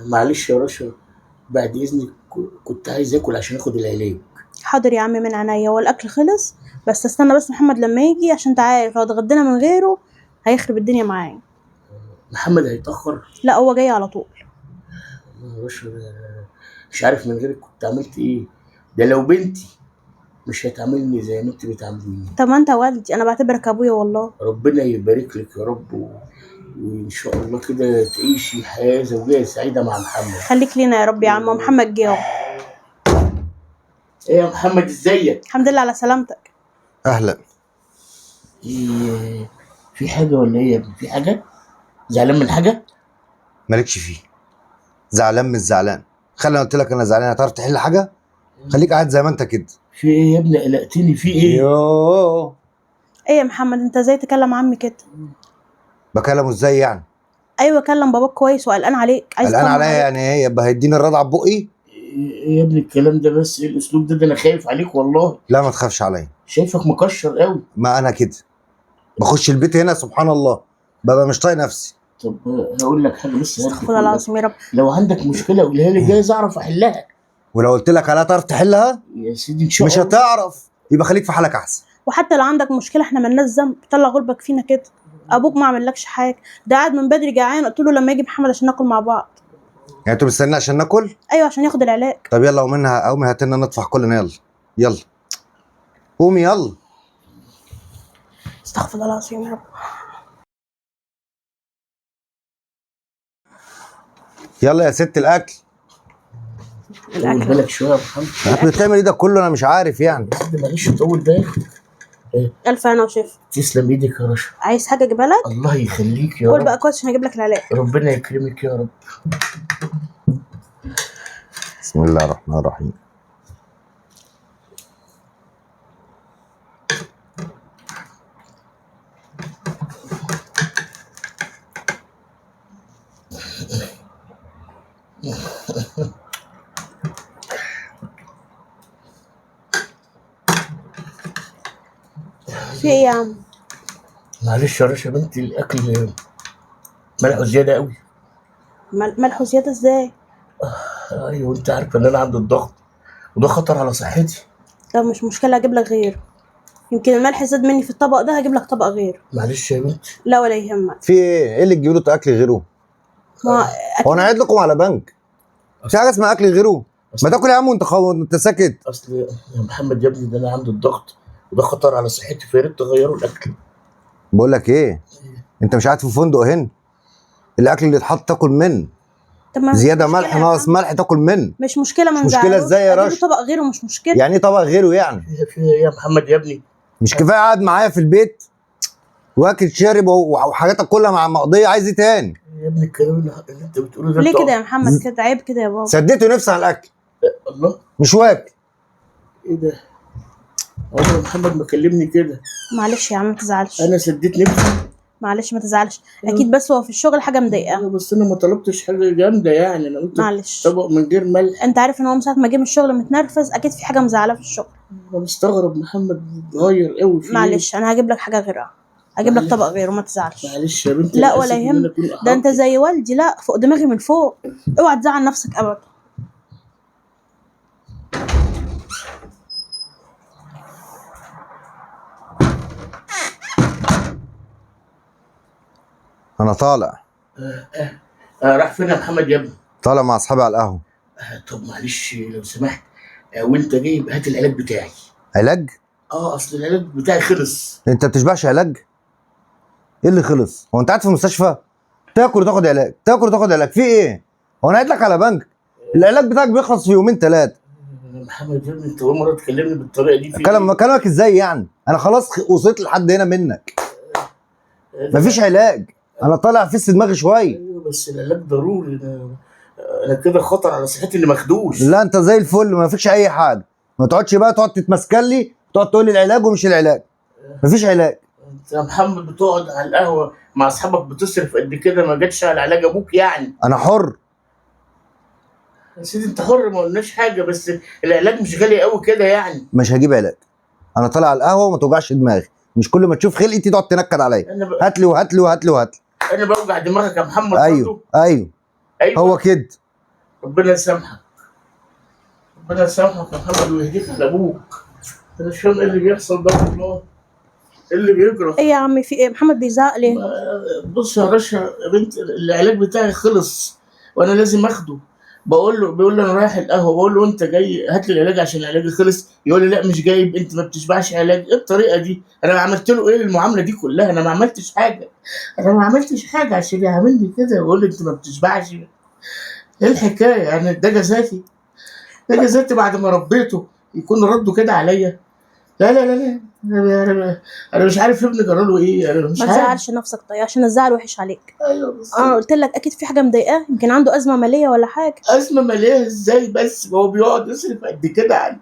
معلش يا رشا، بعد اذنك كنت عايز اكل عشان اخد العلاج. حاضر يا عم من عينيا، هو الاكل خلص، بس استنى بس محمد لما يجي، عشان انت عارف لو اتغدينا من غيره هيخرب الدنيا معايا. محمد هيتاخر؟ لا هو جاي على طول. يا رشا مش عارف من غيرك كنت عملت ايه. ده لو بنتي مش هتعاملني زي ما انت بتعامليني. طب ما انت والدي، انا بعتبرك ابويا والله. ربنا يبارك لك يا رب وان شاء الله كده تعيشي حياه زوجيه سعيده مع محمد. خليك لينا يا رب يا عم. محمد جه اهو. ايه يا محمد، ازيك؟ الحمد لله على سلامتك. اهلا. إيه، في حاجه ولا ايه يا ابني؟ في حاجه؟ زعلان من حاجه؟ مالكش فيه. زعلان مش زعلان. خلي انا قلت لك انا زعلان، هتعرف تحل حاجه؟ خليك قاعد زي ما انت كده. في ايه يا ابني؟ قلقتني. في ايه؟ يوه. ايه يا محمد، انت ازاي تكلم عمي كده؟ بكلمه ازاي يعني؟ ايوه كلم باباك كويس وقلقان عليك، عايز قلقان يطمن عليا عليك. يعني ايه؟ يبقى هيديني الرضا ببقي؟ ايه يا ابني الكلام ده؟ بس ايه الاسلوب ده انا خايف عليك والله. لا ما تخافش عليا. شايفك مكشر قوي. ما انا كده بخش البيت هنا سبحان الله ببقى مش طايق نفسي. طب هقول لك حاجه بس. استغفر الله العظيم يا رب. لو عندك مشكله قولها لي، جايز اعرف احلها. ولو قلت لك عليها تعرف تحلها؟ يا سيدي ان شاء مش الله. هتعرف. يبقى خليك في حالك احسن. وحتى لو عندك مشكله احنا مالناش ذنب، طلع غلبك فينا كده. ابوك ما عملكش حاجه، ده قاعد من بدري جعان، قلت له لما يجي محمد عشان ناكل مع بعض. يعني انتوا مستنيين عشان ناكل؟ ايوه عشان ياخد العلاج. طب يلا قومي هات لنا نطفح كلنا. يلا يلا قومي يلا. استغفر الله العظيم يا رب. يلا يا ست الاكل. طول بالك شويه يا محمد. الاكل بتعمل ايه ده كله؟ انا مش عارف يعني. معلش طول بالك. الف هنا وشفا. تسلم ايدك يا رشا. عايز حاجه اجيبها لك؟ الله يخليك يا كل رب. بقى كويس عشان اجيب لك العلاج. ربنا يكرمك يا رب. بسم الله الرحمن الرحيم. في ايه يا عم؟ معلش يا رشا بنتي، الاكل ملحه زياده قوي. ملحه زياده ازاي؟ ايوه انت عارفه ان انا عندي الضغط وده خطر على صحتي. طب مش مشكله، اجيب لك غيره. يمكن الملح زاد مني في الطبق ده، هجيب لك طبق غيره. معلش يا بنتي. لا ولا يهمك. في ايه؟ ايه اللي تجيب له اكل غيره؟ ما هو انا قاعد لكم على بنك؟ في حاجه اسمها اكل غيره؟ ما تاكل يا عم وانت ساكت. اصل يا محمد يا ابني ده انا عندي الضغط وده خطر على صحتي، فيا ريت تغيروا الاكل. بقول لك ايه، انت مش قاعد في فندق هنا؟ الاكل اللي اتحط تاكل منه. طب ما زياده ملح ناقص ملح تاكل منه. مش مشكله، ما مش مشكله ازاي يا اجيب رشا؟ له طبق غيره مش مشكله. يعني ايه طبق غيره يعني؟ في يا محمد يا ابني؟ مش كفايه قاعد معايا في البيت واكل شارب وحاجاتك كلها مع مقضيه، عايز ايه تاني؟ يا ابني الكلام اللي انت بتقوله ده ليه كده يا محمد؟ كده عيب كده يا بابا. سديته نفسي على الاكل. الله. مش واكل. ايه ده؟ عمر محمد ما كلمني كده. معلش يا عم ما تزعلش. انا سديت نفسي. معلش ما تزعلش، اكيد بس هو في الشغل حاجه مضايقاه. بس انا ما طلبتش حاجه جامده يعني، انا قلت معلش. طبق من غير ملح. انت عارف ان هو من ساعه ما جه من الشغل متنرفز، اكيد في حاجه مزعلاه في الشغل. انا مستغرب محمد اتغير قوي في معلش انا هجيب لك حاجه غيرها، هجيب لك طبق غيره ما تزعلش. معلش يا بنتي. لا ولا يهم، ده انت زي والدي، لا فوق دماغي من فوق. اوعى تزعل نفسك ابدا. انا طالع. راح فين يا محمد يا ابني؟ طالع مع اصحابي على القهوه. طب معلش لو سمحت، وانت جاي هات العلاج بتاعي. علاج؟ اصل العلاج بتاعي خلص. انت بتشبعش علاج؟ ايه اللي خلص؟ هو انت قاعد في المستشفى؟ تاكل وتاخد علاج، تاكل وتاخد علاج، في ايه؟ هو انا قاعد لك على بنك؟ العلاج بتاعك بيخلص في يومين ثلاثه. محمد يا ابني انت اول مره تكلمني بالطريقه دي. في كلامك ازاي يعني؟ انا خلاص وصلت لحد هنا منك. مفيش علاج. انا طالع فيس دماغي شويه. ايوه بس العلاج ضروري. انا كده خطر على صحتي اللي ماخدوش. لا انت زي الفل، ما فيش اي حاجه. ما تقعدش بقى تقعد تتمسكن لي، تقعد تقول لي العلاج ومش العلاج. مفيش علاج. انت يا محمد بتقعد على القهوه مع اصحابك بتصرف قد كده، ما جاتش على علاج ابوك يعني؟ انا حر يا سيدي انت حر، ما قلناش حاجه، بس العلاج مش غالي قوي كده يعني. مش هجيب علاج. انا طالع على القهوه وما توجعش دماغي. مش كل ما تشوف خلقتي تقعد تنكد عليا. هات لي وهات لي وهات لي وهات لي. انا بوجع دماغك يا محمد؟ ايوه ايوه ايوه هو كده. ربنا يسامحك، ربنا يسامحك يا محمد ويهديك على ابوك. انا مش فاهم ايه اللي بيحصل ده والله، ايه اللي بيجرى. ايه يا عمي في ايه؟ محمد بيزعق ليه؟ بص يا رشا يا بنت، العلاج بتاعي خلص وانا لازم اخده. بيقول لي انا رايح القهوه، بقول له انت جاي هات لي العلاج عشان علاجي خلص. يقول لي لا مش جايب، انت ما بتشبعش علاج. ايه الطريقه دي؟ انا عملت له ايه المعامله دي كلها؟ انا ما عملتش حاجه، انا ما عملتش حاجه عشان يعاملني كده ويقول لي انت ما بتشبعش. ايه الحكايه يعني؟ ده جزاتي، ده جزاتي بعد ما ربيته يكون رده كده عليا؟ لا لا لا لا، انا مش عارف ابني جرى له ايه، انا مش ما عارف. تزعلش نفسك طيب عشان الزعل وحش عليك. ايوه بس انا قلت لك اكيد في حاجه مضايقاه، يمكن عنده ازمه ماليه ولا حاجه. ازمه ماليه ازاي بس؟ ما هو بيقعد يصرف قد كده عن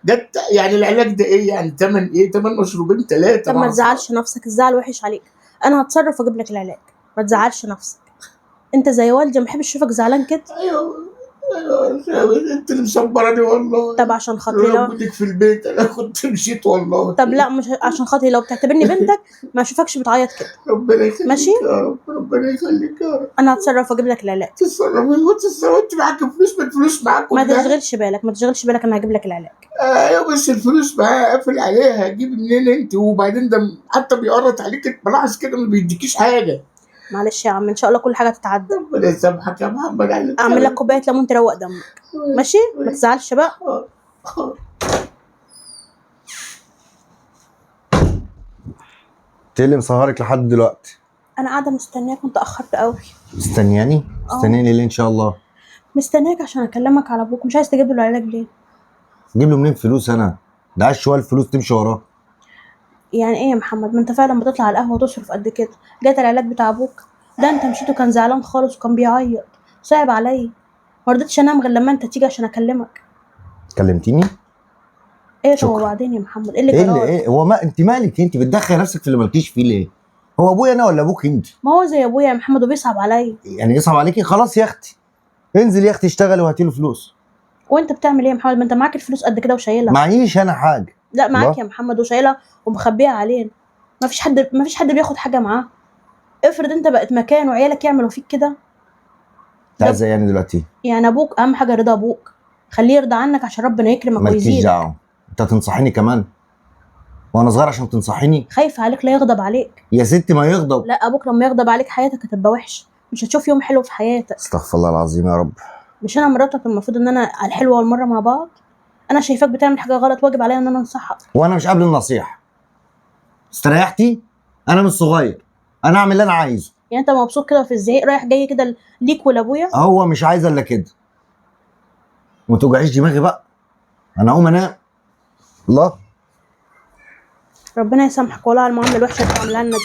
جت يعني العلاج ده ايه يعني؟ تمن ايه؟ تمن مشروبين ثلاثه. طب ما تزعلش نفسك، الزعل وحش عليك. انا هتصرف واجيب لك العلاج، ما تزعلش نفسك. انت زي والدي ما بحبش اشوفك زعلان كده. ايوه ايوه، انت اللي مصبراني والله. طب عشان خاطري لو لو وجودك في البيت انا كنت مشيت والله. طب لا مش عشان خاطري، لو بتعتبرني بنتك ما اشوفكش بتعيط كده. ربنا يخليك ماشي؟ يا رب، ربنا يخليك يا رب. انا هتصرف واجيب لك العلاج. تتصرف وانت معاك فلوس؟ ما الفلوس معاك ما كلها. تشغلش بالك، ما تشغلش بالك، انا هجيب لك العلاج. ايوه بس الفلوس معاه قافل عليها، هتجيب منين انت؟ وبعدين ده حتى بيقرط عليك، بلاحظ كده ما بيديكيش حاجه. معلش يا عم، ان شاء الله كل حاجه تتعدى. ربنا يسامحك يا محمد على اعمل لك كوبايه ليمون تروق دمك. ماشي؟ ما تزعلش بقى. انت اللي مسهرك لحد دلوقتي؟ انا قاعده مستنياك وانت اخرت قوي. مستنياني؟ مستنياني ليه ان شاء الله؟ مستنياك عشان اكلمك على ابوك. مش عايز تجيب له العلاج ليه؟ اجيب له منين فلوس انا؟ ده عايز شويه الفلوس تمشي وراه. يعني ايه يا محمد؟ ما انت فعلا بتطلع على القهوه وتصرف قد كده. جات العلاج بتاع ابوك ده، انت مشيته كان زعلان خالص وكان بيعيط، صعب عليا. ما رضيتش انام غير لما انت تيجي عشان اكلمك. كلمتيني؟ ايه طب شكرا. وبعدين يا محمد ايه اللي ايه اللي جرالك؟ ايه؟ هو ما انت مالك؟ انت بتدخل نفسك في اللي مالكيش فيه ليه؟ هو ابويا انا ولا ابوك انت؟ ما هو زي ابويا يا محمد وبيصعب عليا. يعني يصعب عليكي؟ خلاص يا اختي، انزل يا اختي اشتغلي وهاتي له فلوس. وانت بتعمل ايه يا محمد؟ ما انت معاك الفلوس قد كده وشايلها. معيش انا حاجه. لا معاك الله. يا محمد وشايلها ومخبيها علينا. ما فيش حد بياخد حاجه معاه. افرض انت بقت مكان وعيالك يعملوا فيك كده. انت عايزه يعني دلوقتي؟ يعني ابوك اهم حاجه رضا ابوك، خليه يرضى عنك عشان ربنا يكرمك مالكيش ويزيدك. دعوه. انت هتنصحيني كمان وانا صغير عشان تنصحيني؟ خايفه عليك لا يغضب عليك. يا ستي ما يغضب. لا ابوك لما يغضب عليك حياتك هتبقى وحشه، مش هتشوف يوم حلو في حياتك. استغفر الله العظيم يا رب. مش انا مراتك المفروض ان انا على الحلوه والمره مع بعض؟ انا شايفاك بتعمل حاجه غلط، واجب عليا ان انا انصحك. وانا مش قابل النصيحه. استريحتي؟ انا مش صغير، انا اعمل اللي انا عايزه. يعني انت مبسوط كده في الزهق رايح جاي كده ليك ولابويا؟ هو مش عايز الا كده. ما توجعيش دماغي بقى، انا اقوم انام. الله. ربنا يسامحك والله على المعامله الوحشه اللي بتعملها لنا دي.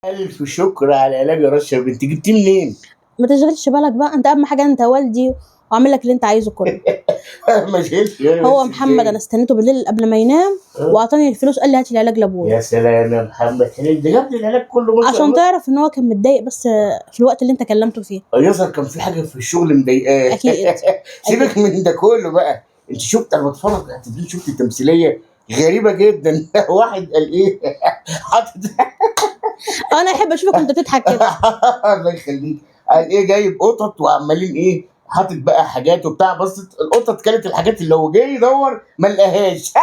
الف شكر على علاج يا رشا. انت جبتيه منين؟ ما تشغلش بالك بقى، انت اهم حاجه انت والدي وعامل لك اللي انت عايزه كله. ما شيلش هو محمد انا استنيته بالليل قبل ما ينام واعطاني الفلوس، قال لي هات العلاج لابويا. يا سلام يا محمد، ده جاب لي العلاج كله ما شاء عشان الله. تعرف ان هو كان متضايق بس في الوقت اللي انت كلمته فيه. يظهر كان في حاجه في الشغل مضايقاه. اكيد. سيبك من ده كله بقى. انت شفت انا بتفرج على التلفزيون، شفت تمثيليه غريبه جدا. واحد قال ايه؟ حاطط انا احب اشوفك وانت تضحك كده. الله يخليك. قال ايه؟ جايب قطط وعمالين ايه؟ حاطط بقى حاجات وبتاع. بصت القطط كانت الحاجات اللي هو جاي يدور ما لقاهاش.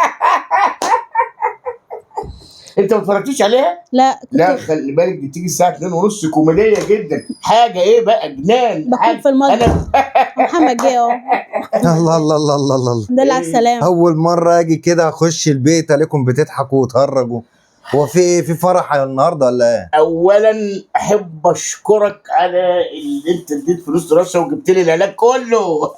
انت ما اتفرجتيش عليها؟ لا لا خلي بالك، دي تيجي الساعه 2:30، كوميديه جدا. حاجه ايه بقى؟ جنان. بكون في المطبخ. محمد جه اهو. الله الله الله الله الله. الحمد لله على السلامه. اول مره اجي كده اخش البيت الاقيكم بتضحكوا وتهرجوا. هو في ايه؟ في فرح النهارده ولا ايه؟ اولا احب اشكرك على اللي انت اديت فلوس رشا وجبت لي العلاج كله.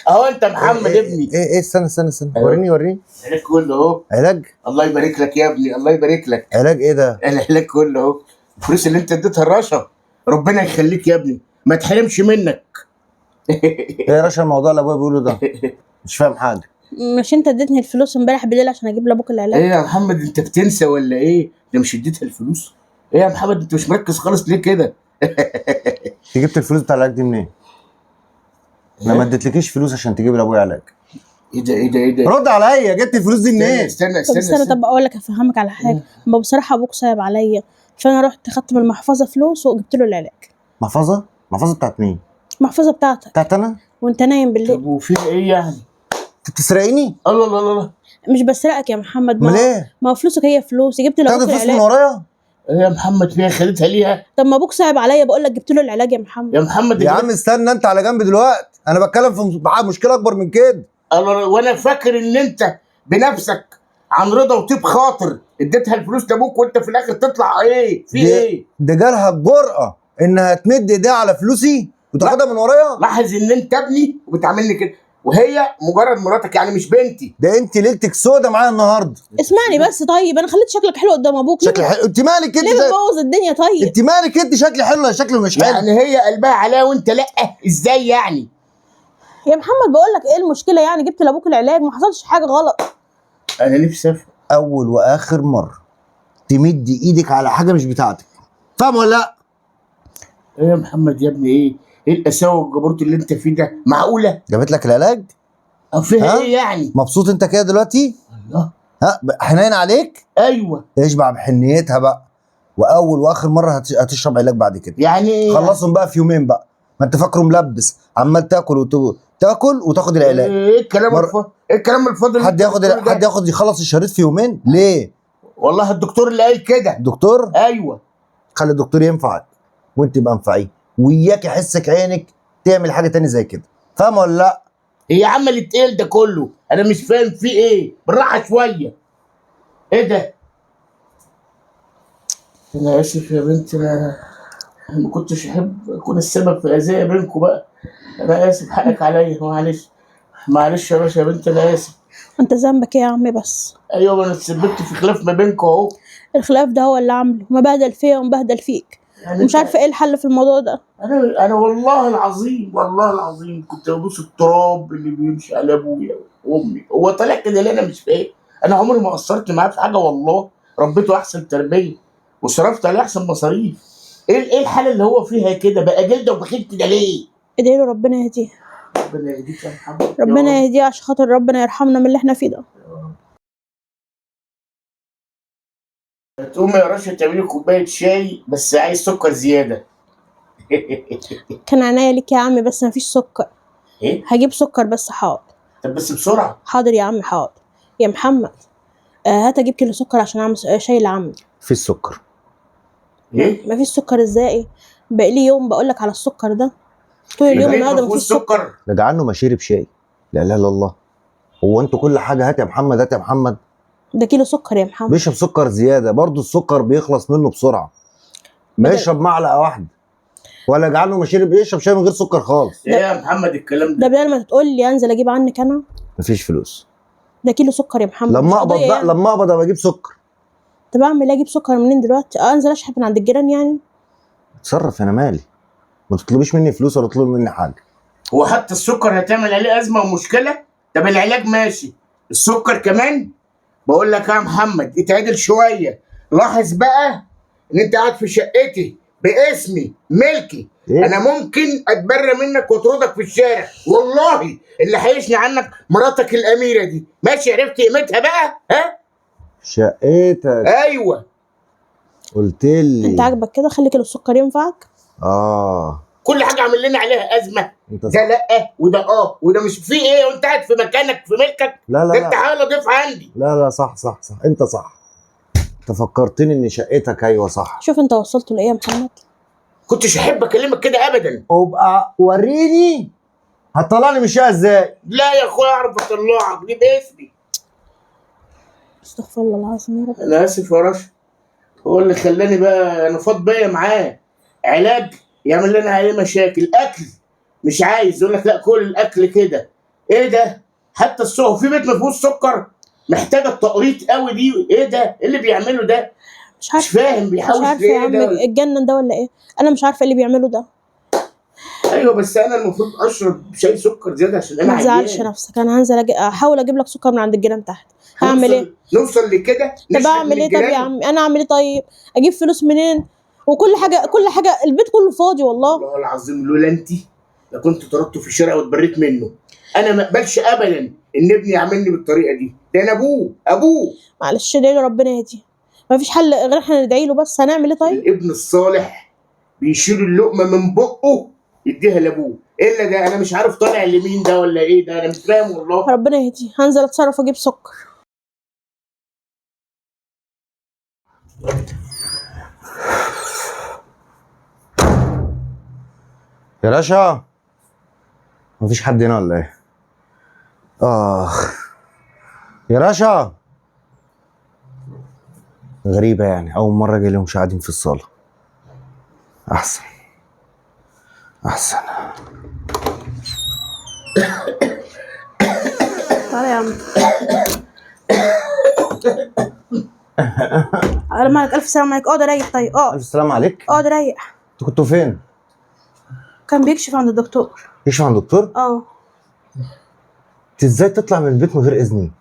اهو انت محمد ابني. ايه استنى وريني. العلاج كله اهو. علاج؟ الله يبارك لك يا ابني، الله يبارك لك. علاج ايه ده؟ العلاج كله اهو. الفلوس اللي انت اديتها لرشا، ربنا يخليك يا ابني، ما تحرمش منك. ايه يا رشا الموضوع اللي ابويا بيقوله ده؟ مش فاهم حاجه. مش انت اديتني الفلوس امبارح بالليل عشان اجيب لابوك العلاج؟ ايه يا محمد انت بتنسى ولا ايه؟ انت مش اديتها الفلوس؟ ايه يا محمد انت مش مركز خالص ليه كده؟ انت جبت الفلوس بتاع العلاج دي منين؟ انا ما اديتلكيش فلوس عشان تجيب لابويا علاج. ايه ده؟ رد عليا، جبت الفلوس دي منين؟ استنى طب استنى، طب اقول لك افهمك على حاجه. ما بصراحه ابوك صعب عليا، فانا رحت خدت من المحفظه فلوس وجبت له العلاج. محفظه؟ محفظه بتاعت مين؟ المحفظه بتاعتك بتاعت انا؟ وانت نايم بالليل. طب وفي ايه يعني؟ انت بتسرقيني؟ الله الله الله الله. مش بسرقك يا محمد، امال ايه؟ ما هو فلوسك هي فلوسي، جبت تاخد لابوك فلوس من العلاج. ورايا؟ ايه يا محمد فيها خدتها ليها؟ طب ما ابوك صعب عليا، بقول لك جبت له العلاج يا محمد. يا محمد يا عم استنى انت على جنب دلوقتي، انا بتكلم في مشكله اكبر من كده. الله، وانا فاكر ان انت بنفسك عن رضا وطيب خاطر اديتها الفلوس لابوك وانت في الاخر تطلع ايه؟ في ايه؟ ده جالها الجرأه انها تمد ايديها على فلوسي وتاخدها من ورايا. لاحظ ان انت ابني وبتعاملني كده، وهي مجرد مراتك يعني مش بنتي. ده انت ليلتك سودا معايا النهارده. اسمعني بس طيب، انا خليت شكلك حلو قدام ابوك. شكلي حلو؟ انت مالك انت؟ ليه بتبوظ الدنيا طيب؟ انت مالك انت؟ شكلي حلو ولا شكله مش حلو؟ يعني هي قلبها عليها وانت لا؟ ازاي يعني؟ يا محمد بقول لك ايه المشكله يعني؟ جبت لابوك العلاج، ما حصلش حاجه غلط. انا نفسي افهم. اول واخر مره تمد ايدك على حاجه مش بتاعتك، فاهم ولا لا؟ ايه يا محمد يا ابني ايه؟ ايه القساوه والجبروت اللي انت فيه ده؟ معقوله؟ جابت لك العلاج؟ او فيها ها؟ ايه يعني؟ مبسوط انت كده دلوقتي؟ الله. ها حنين عليك؟ ايوه. اشبع بحنيتها بقى، واول واخر مره هتشرب علاج بعد كده. يعني ايه؟ خلصهم بقى في يومين بقى، ما انت فاكره ملبس عمال تاكل وتاخد العلاج. ايه الكلام الفاضي؟ ايه الكلام الفاضي؟ حد ياخد يخلص الشريط في يومين ليه؟ والله الدكتور اللي قال كده. الدكتور؟ ايوه. خلي الدكتور ينفعك وانت تبقى انفعيه، وياك يحسك عينك تعمل حاجه تاني زي كده، فاهم ولا لا؟ هي عملت ايه ده كله؟ انا مش فاهم في ايه، بالراحه شويه. ايه ده؟ انا اسف يا بنتي، انا ما كنتش احب اكون السبب في اذيه بينكم بقى. انا اسف، حقك عليا، معلش. معلش يا باشا يا بنتي، انا اسف. انت ذنبك ايه يا عمي بس؟ ايوه، ما انا اتسببت في خلاف ما بينكم اهو. الخلاف ده هو اللي عامله، مبهدل فيا ومبهدل فيك، يعني ومش عارفه ايه الحل في الموضوع ده. انا والله العظيم، والله العظيم كنت ببوس التراب اللي بيمشي على ابويا وامي. هو طالع كده ليه؟ انا مش فاهم. انا عمري ما قصرت معاه في حاجه والله. ربيته احسن تربيه وصرفت عليه احسن مصاريف. ايه الحاله اللي هو فيها كده بقى؟ جلده وبخيت كده ليه؟ ادعي له ربنا يهديه. ربنا يهديك يا محمد. ربنا يهديه عشان خاطر ربنا يرحمنا من اللي احنا فيه ده. تقوم يا رشا تعملي كوبايه شاي بس عايز سكر زياده. كان عناية ليك يا عمي بس مفيش سكر. ايه؟ هجيب سكر بس، حاضر. طب بس بسرعه. حاضر يا عمي حاضر. يا محمد هات اجيب كيلو سكر عشان اعمل شاي لعمي. في السكر؟ ايه؟ مفيش سكر ازاي؟ بقالي يوم بقولك على السكر ده، طول اليوم النهارده مفيش سكر. ده جعانه ما شرب شاي. لا اله الا الله. هو انتوا كل حاجه هات يا محمد هات يا محمد؟ ده كيلو سكر يا محمد. بيشرب سكر زياده، برضه السكر بيخلص منه بسرعه. ما يشرب معلقه واحده. ولا جعانه ما شرب يشرب شاي من غير سكر خالص. ايه يا محمد الكلام ده ده؟ بدل ما تقول لي انزل اجيب عنك انا. مفيش فلوس. ده كيلو سكر يا محمد. لما مش اقبض قضية بقى يعني. لما اقبض ابقى اجيب سكر. طب اعمل ايه؟ اجيب سكر منين دلوقتي؟ انزل اشحت من عند الجيران يعني؟ اتصرف، انا مالي. ما تطلبيش مني فلوس ولا تطلبي مني حاجه. هو حتى السكر هتعمل عليه ازمه ومشكله؟ طب العلاج ماشي، السكر كمان؟ بقول لك يا محمد اتعدل شويه. لاحظ بقى ان انت قاعد في شقتي باسمي ملكي. إيه؟ انا ممكن اتبرى منك واطردك في الشارع والله. اللي هيشني عنك مراتك الاميره دي. ماشي؟ عرفت قيمتها بقى؟ ها؟ شقتك؟ ايوه. قلت لي انت عاجبك كده؟ خلي كيلو السكر ينفعك. كل حاجه عامل لنا عليها ازمه. انت ده لا وده وده مش في ايه، وانت قاعد في مكانك في ملكك. لا لا ده انت لا حاول ضيف عندي. لا صح صح صح، انت صح. انت فكرتني ان شقتك، ايوه صح. شوف انت وصلت لايه يا محمد. كنتش احب اكلمك كده ابدا. وابقى وريني هتطلعني من الشقه ازاي. لا يا اخويا اعرف اطلعك دي باسمي. استغفر الله العظيم يا رب. انا اسف يا رشا، هو اللي خلاني بقى نفاض بيا معاه. علاج يعمل لنا عليه مشاكل، اكل مش عايز، يقول لك لا كل الاكل كده. ايه ده؟ حتى السكر في بيت ما فيهوش سكر، محتاجه التقريط قوي دي. ايه ده؟ ايه اللي بيعمله ده؟ مش مش عارفه. فاهم بيحاول مش عارفه يا عم، اتجنن ده ولا ايه؟ انا مش عارفه ايه اللي بيعمله ده. ايوه بس انا المفروض اشرب شاي سكر زياده عشان انا ما تزعلش عيان. نفسك، انا هنزل احاول اجيب لك سكر من عند الجيران تحت. هعمل ايه؟ نوصل لكده؟ طب اعمل ايه؟ طب يا عم انا اعمل ايه طيب؟ اجيب فلوس منين؟ وكل حاجه البيت كله فاضي والله. والله العظيم لولا انت لكنت طردته في الشارع واتبريت منه. انا ما اقبلش ابدا ان ابني يعاملني بالطريقه دي. ده انا ابوه. معلش ادعي له ربنا يهديه. مفيش حل غير احنا ندعي له، بس هنعمل ايه طيب؟ الابن الصالح بيشيل اللقمه من بقه يديها لابوه، الا ده انا مش عارف طالع لمين ده ولا ايه ده، انا مش فاهم والله. ربنا يهديه، هنزل اتصرف واجيب سكر. يا رشا، مفيش حد هنا ولا ايه؟ يا رشا، غريبة يعني، أول مرة جاي لهم مش قاعدين في الصالة. أحسن أحسن. تعالى يا عم. على مالك، الف سلام عليك. اقعد ريح طيب، اقعد. ألف سلام عليك. اقعد ريح. أنتوا كنتوا فين؟ كان بيكشف عند الدكتور. يكشف عند الدكتور؟ اه. أنت إزاي تطلع من البيت من غير إذني؟